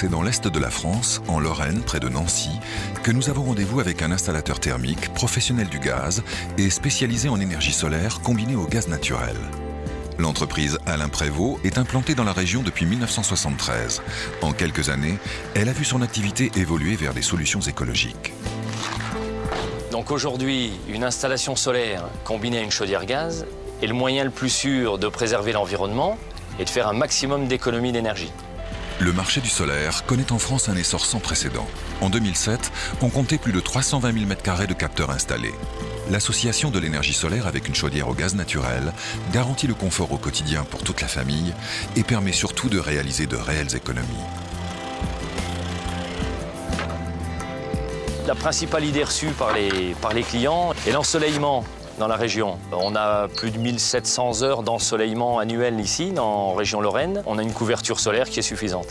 c'est dans l'est de la France, en Lorraine, près de Nancy, que nous avons rendez-vous avec un installateur thermique, professionnel du gaz et spécialisé en énergie solaire combinée au gaz naturel. L'entreprise Alain Prévost est implantée dans la région depuis 1973. En quelques années, elle a vu son activité évoluer vers des solutions écologiques. Donc aujourd'hui, une installation solaire combinée à une chaudière gaz est le moyen le plus sûr de préserver l'environnement et de faire un maximum d'économie d'énergie. Le marché du solaire connaît en France un essor sans précédent. En 2007, on comptait plus de 320 000 m² de capteurs installés. L'association de l'énergie solaire avec une chaudière au gaz naturel garantit le confort au quotidien pour toute la famille et permet surtout de réaliser de réelles économies. La principale idée reçue par les clients est l'ensoleillement dans la région. On a plus de 1700 heures d'ensoleillement annuel ici, en région Lorraine. On a une couverture solaire qui est suffisante.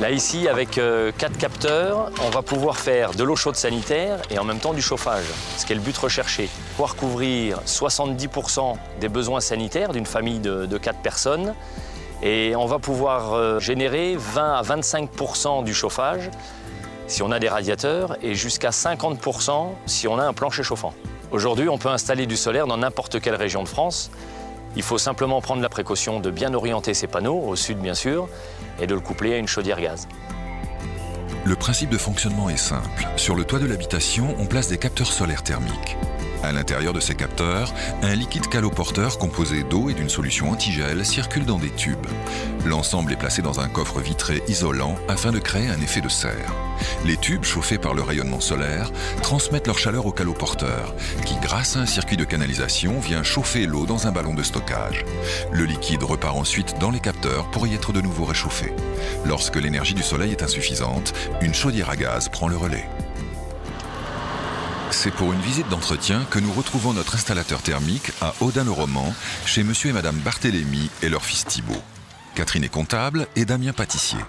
Là, ici, avec 4 capteurs, on va pouvoir faire de l'eau chaude sanitaire et en même temps du chauffage, ce qui est le but recherché. Pouvoir couvrir 70% des besoins sanitaires d'une famille de 4 personnes et on va pouvoir générer 20 à 25% du chauffage si on a des radiateurs et jusqu'à 50% si on a un plancher chauffant. Aujourd'hui, on peut installer du solaire dans n'importe quelle région de France. Il faut simplement prendre la précaution de bien orienter ses panneaux, au sud bien sûr, et de le coupler à une chaudière gaz. Le principe de fonctionnement est simple. Sur le toit de l'habitation, on place des capteurs solaires thermiques. À l'intérieur de ces capteurs, un liquide caloporteur composé d'eau et d'une solution antigel circule dans des tubes. L'ensemble est placé dans un coffre vitré isolant afin de créer un effet de serre. Les tubes, chauffés par le rayonnement solaire, transmettent leur chaleur au caloporteur, qui, grâce à un circuit de canalisation, vient chauffer l'eau dans un ballon de stockage. Le liquide repart ensuite dans les capteurs pour y être de nouveau réchauffé. Lorsque l'énergie du soleil est insuffisante, une chaudière à gaz prend le relais. C'est pour une visite d'entretien que nous retrouvons notre installateur thermique à Audun-le-Roman, chez monsieur et madame Barthélémy et leur fils Thibault. Catherine est comptable et Damien pâtissier.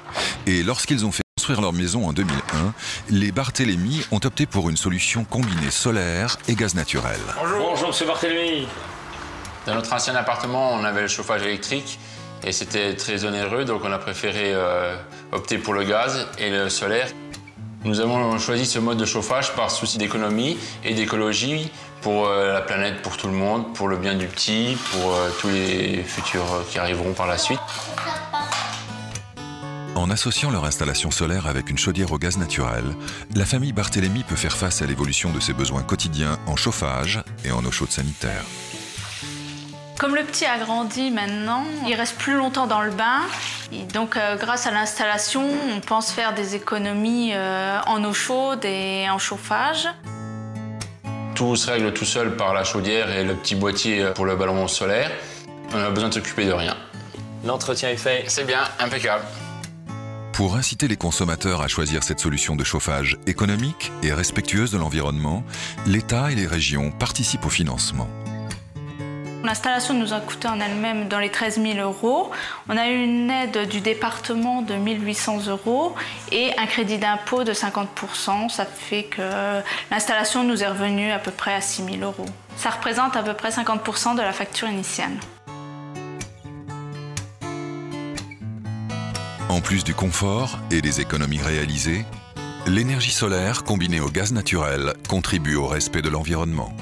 Et lorsqu'ils ont fait construire leur maison en 2001, les Barthélémy ont opté pour une solution combinée solaire et gaz naturel. Bonjour monsieur Barthélémy. Dans notre ancien appartement, on avait le chauffage électrique et c'était très onéreux, donc on a préféré opter pour le gaz et le solaire. Nous avons choisi ce mode de chauffage par souci d'économie et d'écologie pour la planète, pour tout le monde, pour le bien du petit, pour tous les futurs qui arriveront par la suite. En associant leur installation solaire avec une chaudière au gaz naturel, la famille Barthélémy peut faire face à l'évolution de ses besoins quotidiens en chauffage et en eau chaude sanitaire. Comme le petit a grandi maintenant, il reste plus longtemps dans le bain. Et donc, grâce à l'installation, on pense faire des économies en eau chaude et en chauffage. Tout se règle tout seul par la chaudière et le petit boîtier pour le ballon solaire. On n'a besoin de s'occuper de rien. L'entretien est fait. C'est bien, impeccable. Pour inciter les consommateurs à choisir cette solution de chauffage économique et respectueuse de l'environnement, l'État et les régions participent au financement. L'installation nous a coûté en elle-même dans les 13 000 €. On a eu une aide du département de 1 800 € et un crédit d'impôt de 50%. Ça fait que l'installation nous est revenue à peu près à 6 000 €. Ça représente à peu près 50% de la facture initiale. En plus du confort et des économies réalisées, l'énergie solaire combinée au gaz naturel contribue au respect de l'environnement.